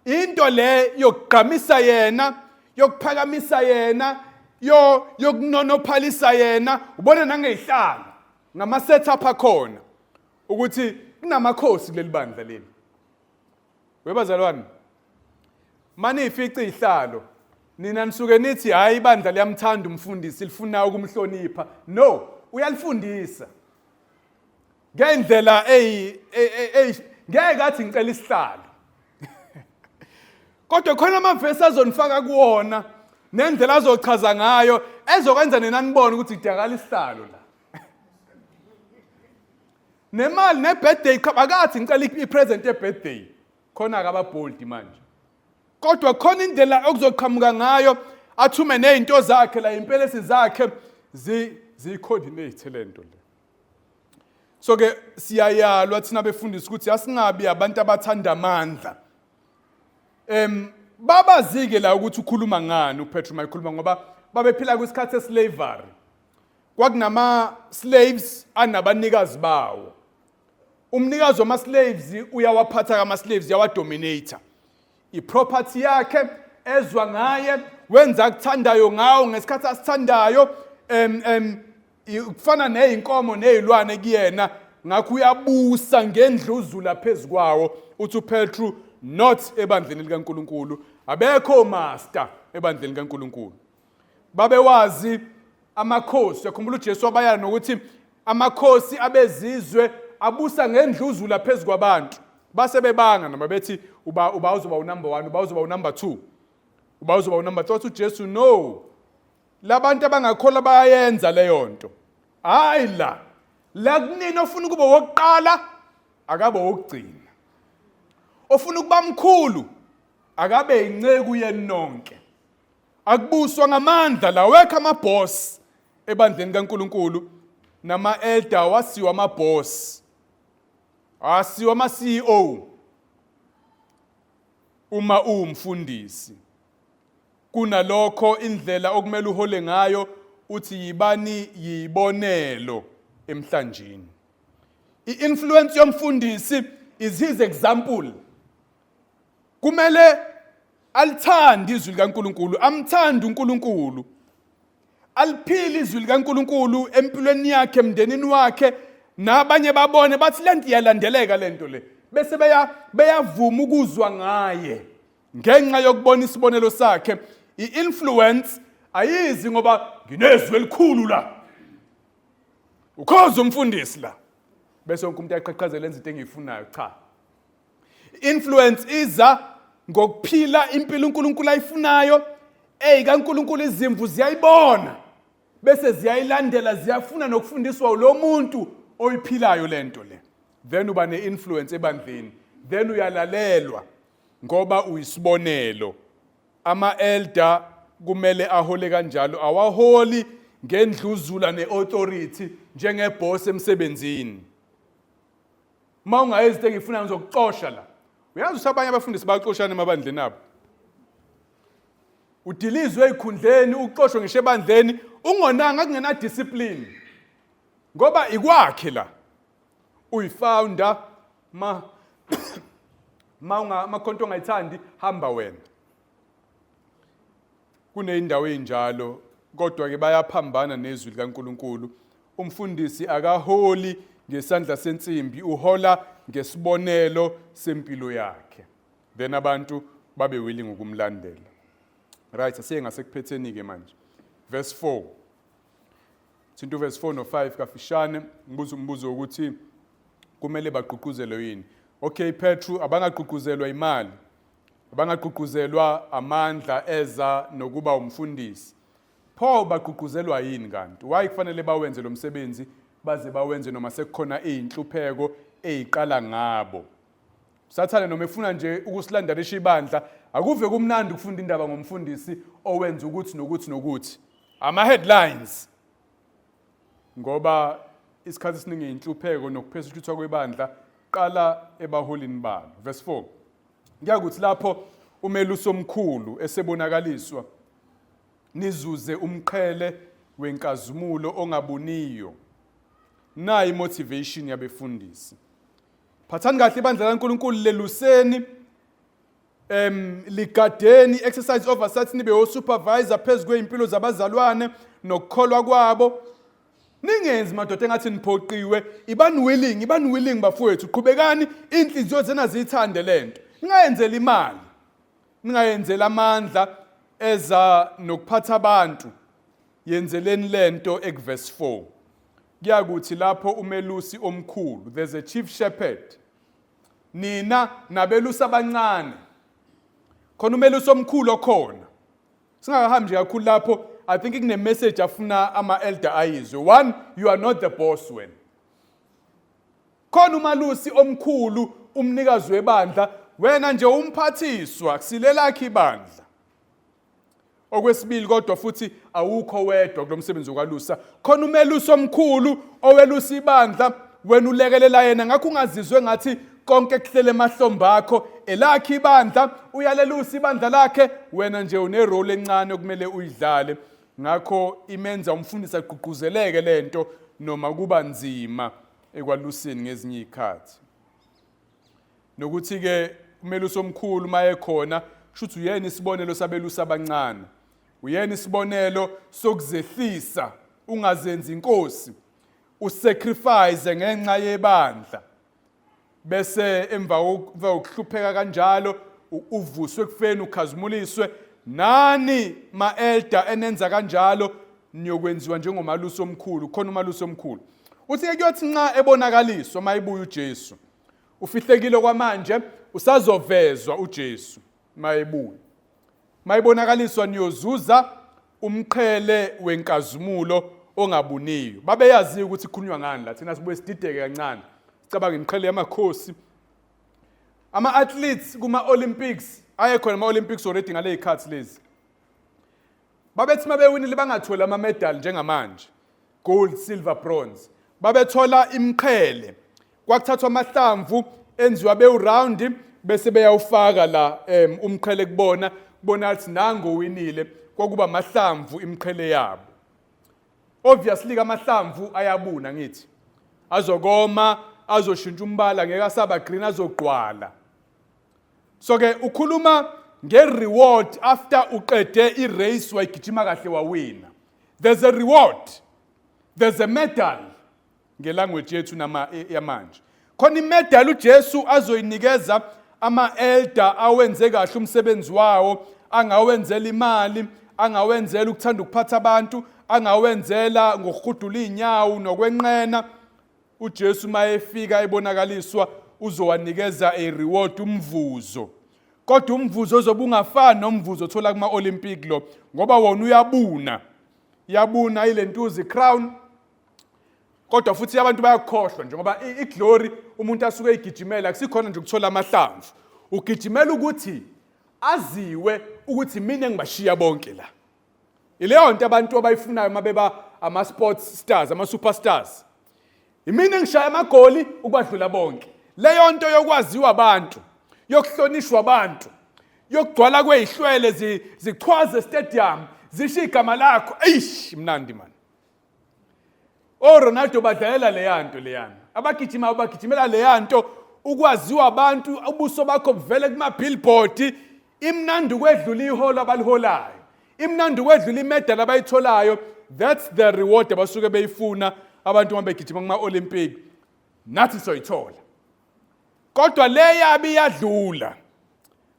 into le yokugqamisa yena yokuphakamisa yena yokunonophalisa yena ubona nangezihlalo ngama setup akhona ukuthi kunamakhosi kuleli bandla leli webazalwane mani ifica izihlalo nina nisuke nithi hayi ibandla liyamthanda umfundisi lifuna ukumhlonipha no uyalifundisa ngendlela ngeke athi ngicela isihlalo kodwa khona amavesi azonifaka kuwona nendlela azochaza ngayo ezokwenza nina nibone ukuthi kudingakala isihlalo la nemali nebirthday akathi ngicela ipresent yebirthday khona akaba bold manje kodwa khona indlela okuzoqhamuka ngayo athume nezinto zakhe la impelesi zakhe zicoordinate lento le so ke siyayalwa thina befundisi ukuthi asingabi abantu abathanda amandla babazike la ukuthi ukhuluma ngani uPetru mayikhuluma ngoba babephila kwisikhathi seslavery kwakunama slaves anabanikazi bawo umnikazi wama slaves uyawaphatha kama slaves yawadominator iproperty yakhe ezwa ngaye wenza ukuthandayo ngawo ngesikhathi asithandayo kufana nezinkomo nezilwane kuyena ngakho uyabusa ngendluzula phezukwawo uthi uPetru not ebandleni likaNkuluNkulu abekho master ebandleni likaNkuluNkulu babewazi amakhosi yakhumbula uJesu wabayana nokuthi amakhosi abezizwe abusa ngendluzula phezukwabantu base bebanga noma bethi uba uzoba unumber 1 uba uzoba unumber 2 uba uzoba unumber 3 uJesu no labantu abangakhola bayayenza leyo nto hayi la kunini ofuna ukuba wokuqala akabe wokugcina ofuna ukuba mkhulu akabe inceku yenonke akubuswa ngamandla la wekho amaboss ebandleni kaNkuluNkulu nama-elder wasiwa ama-boss, asiwa ama-CEO uma uwumfundisi. Kunalokho indlela okumele uhole ngayo uthi yibani yibonelo emhlanjeni. I-influence yomfundisi is his example. Kumele alithande izwi likaNkulunkulu, amthande uNkulunkulu. Aliphile izwi likaNkulunkulu empilweni yakhe, emndenini wakhe, nabanye babone bathi lento iyalandeleka lento le. Bese beyavuma ukuzwa ngaye ngenxa yokubona isibonelo sakhe. I-influence ayizi ngoba nginezwi elikhulu la, ukhoza umfundisi la, bese wonke umuntu ayaqhaqhazela enza into engiyifunayo. Cha, influence iza ngokuphila impilo uNkulunkulu ayifunayo. KaNkulunkulu izimvu ziyayibona bese ziyayilandela, ziyafuna nokufundiswa ulo muntu oyiphilayo lento le. Then uba ne-influence ebandleni, then uyalalelwa ngoba uyisibonelo. Ama-elder kumele ahole kanjalo, awaholi ngendluzula ne-authority njengeboss emsebenzini. Uma ungayenzi into engifuna ngizokuxosha la. Uyazi ukuthi abanye abafundisi baxoshana emabandleni abo. Udilizwe ezikhundleni, uxoshwe ngisho ebandleni, ungonanga kungena discipline. Ngoba ikwakhe la. Uyifounder makhonto ongayithandi hamba wena. Kuneyindawo ezinjalo, kodwa ke bayaphambana nezwi likaNkulunkulu. Umfundisi akaholi ngesandla sensimbi, uhola ngesibonelo sempilo yakhe. Then abantu babe willing ukumlandela. Right, asiye ngasekuphethenike ke manje. Verse 4. Sinto verse 4 no 5 kafishane, ngibuza umbuzo ukuthi kumele bagqugquzelwe yini. Okay, Petru, abangagqugquzelwa imali, abangagqugquzelwa amandla eza nokuba umfundisi. Pho bagqugquzelwa yini kanti? Why kufanele bawenze lo msebenzi baze bawenze noma sekukhona izinhlupheko eziqala ngabo? Sathane noma efuna nje ukusilandelisha ibandla, akuve kumnandi ukufunda indaba ngomfundisi owenza ukuthi nokuthi nokuthi. Ama headlines. Ngoba isikhathi esiningi inhlupheko nokupheswa kwebandla qala ebaholini balo. Verse 4. Ngiyakuthi lapho umelusi omkhulu esebonakaliswa nizuze umqhele wenkazumulo ongabuniyo. Nayi motivation yabefundisi. Phathani kahle ibandla laNkulunkulu leluseni, ligadeni, exercise oversight, nibe osupervisor phezu kweimpilo zabazalwane nokukholwa kwabo. Ningenzi madoda engathi niphoqiwe, ibani willing bafowethu, qhubekani inhliziyo zena ziyithande lento. Ningayenzela imali, ningayenzela amandla eza nokuphatha abantu, yenzeleni lento verse 4. Kuyakuthi lapho umelusi omkhulu, there's a chief shepherd. Nina nabelusi abancane. Khona umelusi omkhulu okhona. Singahambi nje kakhulu lapho, I think kune message afuna ama-elder ayizwe. One, you are not the boss when. Khona umalusi omkhulu, umnikazi webandla, wena nje umphathiswa, kusilelakhe ibandla. Okwesibili kodwa futhi awukho wedwa kulomsebenzi wokwalusa. Khona umelusi omkhulu owelusa ibandla, wena ulekelela yena, ngakho ungazizwe ngathi konke kuhlele emahlombe akho, elakhe ibandla, uyalelusa ibandla lakhe, wena nje une role encane okumele uyidlale. Ngakho imenza umfundisi agqugquzeleke lento noma kuba nzima ekwaluseni ngezinye izikhathi. Nokuthi ke umelusi omkhulu maye khona, kushuthi uyena isibonelo sabelusi abancane. Uyena isibonelo sokuzehlisa, ungazenzi inkosi, usacrifice ngenxa yebandla. Bese emva kokuhlupheka kanjalo uvuswe kufeni, ukhazumuliswe. Nani ma-elder enenza kanjalo niyokwenziwa njengomalusi omkhulu, khona umalusi omkhulu. Uthi kuyothi nxa ebonakaliswa mayibuya uJesu. Ufihlekile kwamanje, usazovezwa uJesu mayibuya. Mayibonakaliswa niyozuza umqhele wenkazumulo ongabuniyo. Babeyazi ukuthi kukhulunywa ngani la, thina sibuye sidideke kancane. Sicabanga imqhele yamakhosi. Ama-athletes kuma-Olympics, ayekhona ama-Olympics already ngale izikhathi lezi. Babethi mabewinile bangathola ama-medal njengamanje. Gold, silver, bronze. babethola imqhele. Kwakuthathwa amahlamvu enziwa bewuround bese beyawufaka la umqhele kubona athi nango winile, kwakuba amahlamvu imqhele yabo. Obviously amahlamvu ayabuna ngithi. Azokoma, azoshintsha umbala, ngeke asaba green, azogqwala. So ke ukhuluma nge-reward after uqede i-race wayigijima kahle wawina. There's a reward. There's a medal ngelanguage yethu yamanje. Khona imedal uJesu azoyinikeza ama-elder awenze kahle umsebenzi wawo, angawenzela imali, angawenzela ukuthanda ukuphatha abantu, angawenzela ngokuhudula inyawo nokwenqena. uJesu mayefika ebonakaliswa uzowanikeza a reward, umvuzo. Kodwa umvuzo ozobe ungafani nomvuzo othola kuma Olympic lo, ngoba wona uyabuna. Yabuna ile ntuzi crown. Kodwa futhi abantu bayakhohlwa nje ngoba iglory umuntu asuke egijimela akusikhona nje ukuthola amahlamvu. Ugijimela ukuthi aziwe ukuthi mina ngibashiya bonke la. Ileyo nto abantu abayifunayo mabeba ama sports stars, ama superstars. Imina ngishaya amagoli ukwadlula bonke. Leyo nto yokwaziwa abantu, yokuhlonishwa abantu, yokugcwala kwezihlwele zichwaze stadium, zisho igama lakho. Eish, mnandi man. Ronaldo badlalela leyana. Abagijimela leyanto ukwaziwa abantu, ubuso bakho buvele kuma billboard, imnandi ukwedlula iholo abaliholayo. Imnandi ukwedlula imedal abayitholayo. That's the reward abasuke beyifuna abantu mabegijima kuma Olympic. Nathi soyithola. Kodwa le yabi yadlula.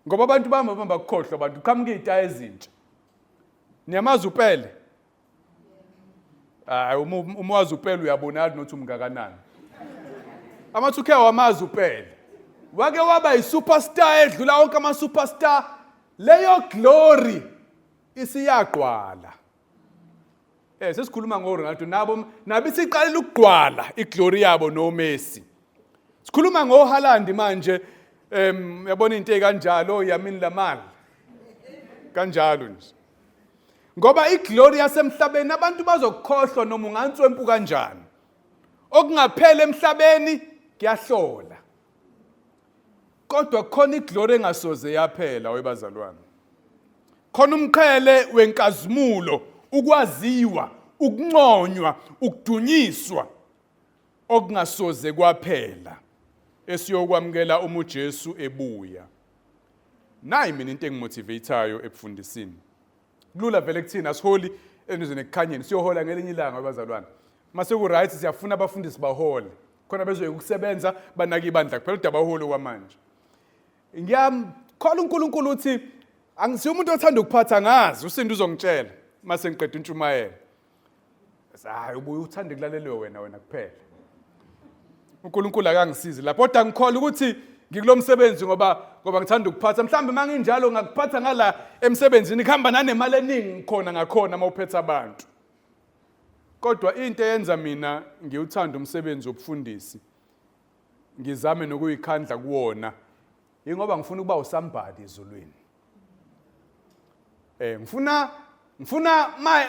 Ngoba abantu bamba ukukhohlwa abantu qhamuka izitaya ezintsha. Niyamazi uPele? Umwazi uPele uyabonala nothi umngakanani. Amathuke wamazi uPele. Wake waba yi-superstar edlula wonke ama-superstar. Leyo glory isiyaqwala. Sesikhuluma ngoRonaldo nabo isiqalela ukugqwala iglory yabo noMessi. Sikhuluma ngoHaaland manje, yabona into ekanjalo, Yamin Lamal. Kanjalo nje. Ngoba iglory yasemhlabeni abantu bazokukhohlwa noma unganswempu kanjani. Okungaphela emhlabeni kuyahlola. Kodwa khona iglory engasoze yaphela webazalwane. Khona umqhele wenkazimulo, ukwaziwa, ukunconywa, ukudunyiswa okungasoze kwaphela. Esiyokwamukela uJesu ebuya. Nayi mina into engimotivateayo ebufundisini. Kulula vele kuthina siholi enizweni ekukhanyeni, siyohola ngelinye ilanga abazalwane. Mase ku right siyafuna abafundisi bahole. Khona bezoyikusebenza banaka ibandla kuphela udaba baholi kwamanje. Ngiyamkhola uNkulunkulu uthi angisiyo umuntu othanda ukuphatha ngazi, usindi uzongitshela mase ngiqeda intshumayelo. Hayi ubuye uthande kulalelwe wena kuphela. uNkulunkulu akangisizi lapho, kodwa ngikhola ukuthi ngikulo msebenzi ngoba ngithanda ukuphatha. Mhlambe manginjalo ngakuphatha ngala emsebenzini kuhamba nanemali eningi ngikhona ngakhona mawuphethe abantu. Kodwa into eyenza mina ngiwuthanda umsebenzi wobufundisi, ngizame nokuyikhandla kuwona, ingoba ngifuna ukuba usambhali ezulwini. Ngifuna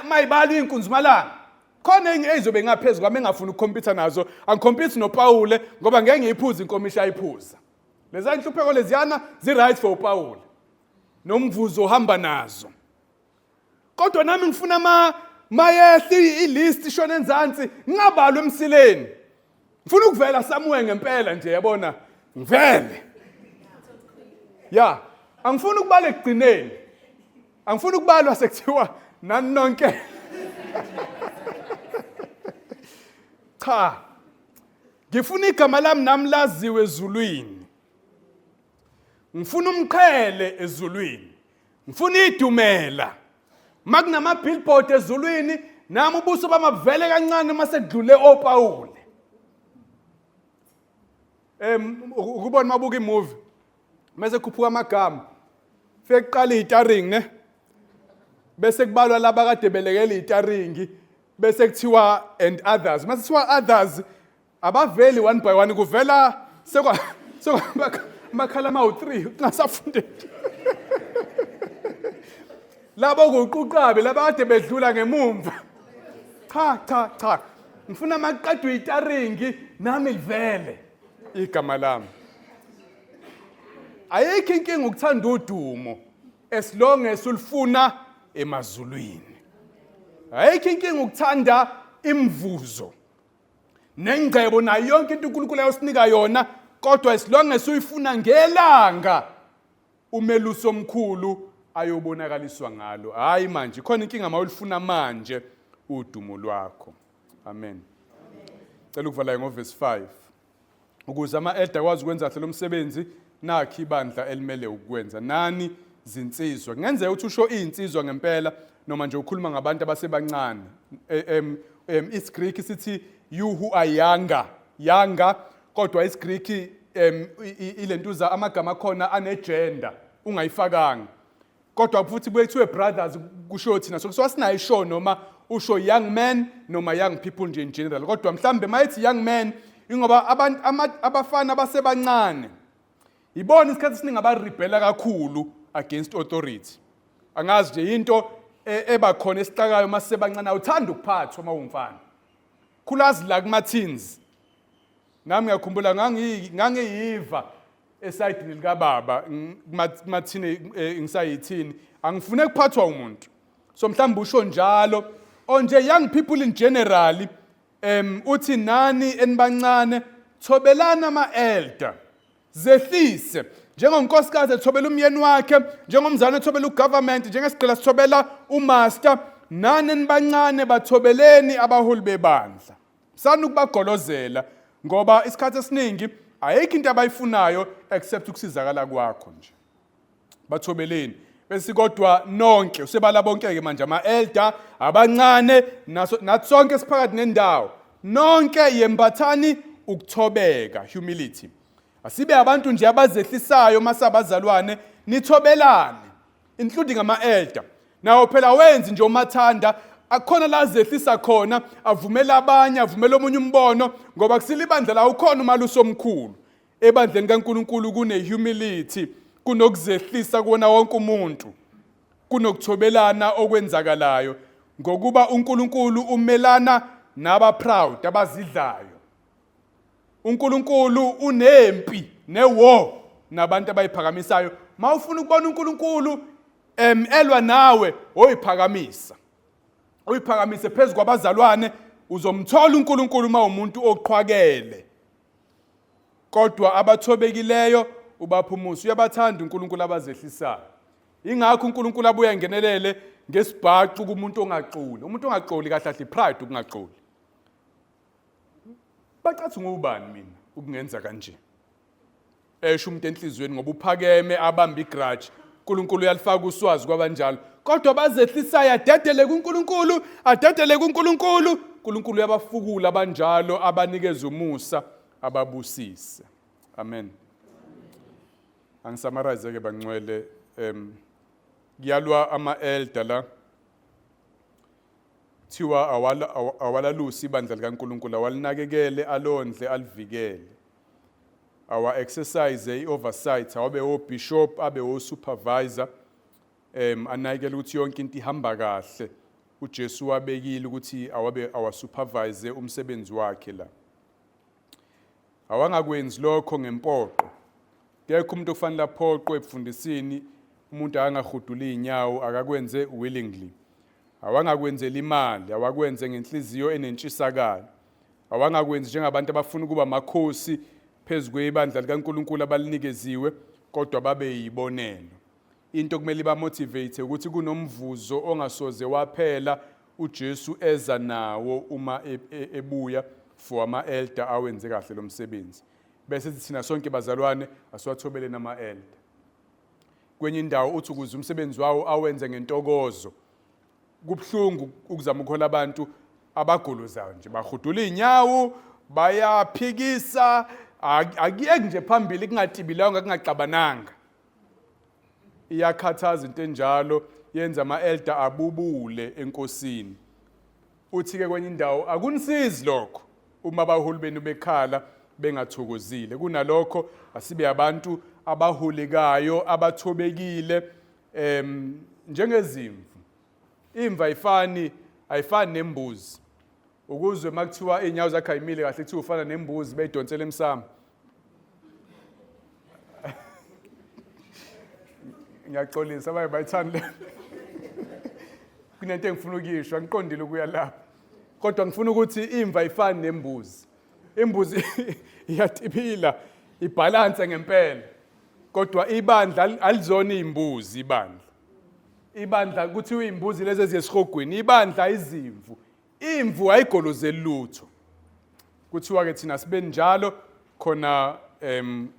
mayibala inkunzumalanga. Khona ezizobe ngaphezulu kwami engafuna ukukhompyutha nazo, angikhompyuthi noPaul ngoba ngeke ngiyiphuze inkomisha ayiphuza. Leza inhlupheko leziyana zi-right for uPaul. Nomvuzo ohamba nazo. Kodwa nami ngifuna mayehli ilist ishona enzansi, ngingabalwa emsileni. Ngifuna ukuvela somewhere ngempela nje yabona, ngivele. Angifuni ukubala ekugcineni. Angifuni ukubalwa sekuthiwa nani nonke. Cha. Ngifuna igama lami nami laziwe ezulwini. Ngifuna umqhele ezulwini. Ngifuna idumela. Makunama billboard ezulwini, nami ubuso bamavele kancane mase kudlule oPaul. Ukubona mabuka imovie. Mase kukhuphuka amagama. Fike kuqala itaring ne. Bese kubalwa laba kade belekela itaringi, bese kuthiwa and others. Mase kuthiwa others abaveli one by one, kuvela makhala mawu3 ungasafundeki. Labo kuquqabe laba kade bedlula ngemumva. Cha. ngifuna maqedwe itaringi nami livele igama lami. Ayikho inkinga ukuthanda udumo as long as ulifuna emazulwini. Ayikho inkinga ukuthanda imvuzo nengcebo nayo yonke into uNkulunkulu ayosinika yona, kodwa as long as uyifuna ngelanga umeluso omkhulu ayobonakaliswa ngalo. Hayi manje khona inkinga mawulifuna manje udumo lwakho. Amen. Cela ukuvala ngoverse 5. Ukuze ama-elder akwazi ukwenza kahle lo msebenzi, nakho ibandla elimele ukwenza. Nani zinsizwa. Ngenzeka ukuthi usho izinsizwa ngempela noma nje ukhuluma ngabantu abasebancane. IsiGreek sithi you who are younger, kodwa isiGreek ilentuza amagama khona anegender ungayifakanga. Kodwa futhi kuyethiwe brothers kusho thina so asinayo isho noma usho young men noma young people nje in general. Kodwa mhlambe mayithi young men ingoba abantu abafana abasebancane ibona isikhathi esiningi abarebella kakhulu against authority. Angazi nje into eba khona esixakayo masebancane awuthanda ukuphathwa mawumfana. Khulazi la kuma teens. Nami ngiyakhumbula ngangiyiva esayidini lika baba mathini ngisayithini angifune ukuphathwa umuntu. So mhlawumbe usho njalo onje young people in general uthi nani enibancane thobelana ama-elder zehlise njengonkosikazi ethobela umyeni wakhe, njengomzana ethobela ugovernment, njengesigqila sithobela umaster, nani enibancane bathobeleni abaholi bebandla. Sana ukubagolozela ngoba isikhathi esiningi ayikho into abayifunayo except ukusizakala kwakho nje. Bathobeleni bese kodwa nonke usebala bonke-ke manje ama-elder abancane nathi sonke siphakathi nendawo nonke yembathani ukuthobeka, humility. Asibe abantu nje abazehlisayo masabazalwane nithobelane, including ama-elder. Nawo phela wenzi nje umathanda akhona la zehlisa khona avumela abanye avumela omunye umbono ngoba kusile ibandla la ukhona umaluso omkhulu. Ebandleni kaNkulunkulu kune-humility, kunokuzehlisa kuwona wonke umuntu, kunokuthobelana okwenzakalayo ngokuba uNkulunkulu umelana naba-proud abazidlayo. uNkulunkulu unempi ne-war nabantu abayiphakamisayo. Mawufuna ukubona uNkulunkulu elwa nawe oyiphakamisa, uyiphakamise phezu kwabazalwane, uzomthola uNkulunkulu mawumuntu oqhwakele. Kodwa abathobekileyo ubaphumusa. Uyabathanda uNkulunkulu abazehlisayo. Ingakho uNkulunkulu abuya ngenelele ngesibhacu kumuntu ongaxoli. Umuntu ongaxoli kahle kahle pride ukungaxoli. Bacathi ngubani mina ukungenza kanje? Esho umuntu enhlizweni ngoba uphakeme abamba igrudge. uNkulunkulu uyalifaka uswazi kwabanjalo. Kodwa bazehlisayo adedele kuNkulunkulu, adedele kuNkulunkulu. uNkulunkulu uyabafukula abanjalo abanikeza umusa ababusise. Amen. Angisummarize ke bangcwele kuyalwa ama-elder la thiwa awalalusi ibandla likaNkulunkulu, awalinakekele, alondle, alivikele, awa-exercise i-oversight, awabe o-bishop, abe o-supervisor, anakekele ukuthi yonke into ihamba kahle. uJesu wabekile ukuthi awabe awasupervise umsebenzi wakhe la. Awangakwenzi lokho ngempoqo. Kekho umuntu ofanele aphoqwe ebufundisini, umuntu angahudula inyawo akakwenze willingly. Awangakwenzela imali, awakwenze ngenhliziyo enentshisakalo. Awangakwenzi njengabantu abafuna ukuba amakhosi phezu kwebandla likaNkulunkulu abalinikeziwe, kodwa babe yibonelo. Into kumele ibamotivate ukuthi kunomvuzo ongasoze waphela uJesu eza nawo uma ebuya for ama-elder awenze kahle lo msebenzi. Bese thina sonke bazalwane asiwathobele nama-elder. Kwenye indawo uthi ukuze umsebenzi wawo awenze ngentokozo. Kubhlungu ukuzama ukhola abantu abagolozayo nje bahudula inyawo, bayaphikisa, akuyeke nje phambili kungatibilanga kungaxabananga. Iyakhathaza into enjalo, yenza ama-elder abubule enkosini. Uthi-ke kwenye indawo akunisizi lokho uma abaholi benu bekhala bengathokozile. Kunalokho asibe abantu abahulikayo, abathobekile, njengezimvu. Imvu ayifani nembuzi. ukuzwe makuthiwa inyawo zakhe ayimile kahle kuthiwa ufana nembuzi beyidonsela emsamo. Ngiyaxolisa abaye bayithanda. Kunento engifuna ukuyisho, angiqondile ukuya lapha. Kodwa ngifuna ukuthi imva ifani nembuzi. Imbuzi iyatiphila, ibalance ngempela. Kodwa ibandla alizona imbuzi ibandla. Ibandla kuthiwa imbuzi lezi eziyesihogweni, ibandla izimvu. Imvu ayigolozeli lutho. Kuthiwa ke thina sibe njalo khona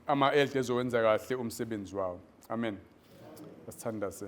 ama-elder ezowenza kahle umsebenzi wawo. Amen. Asithandaze.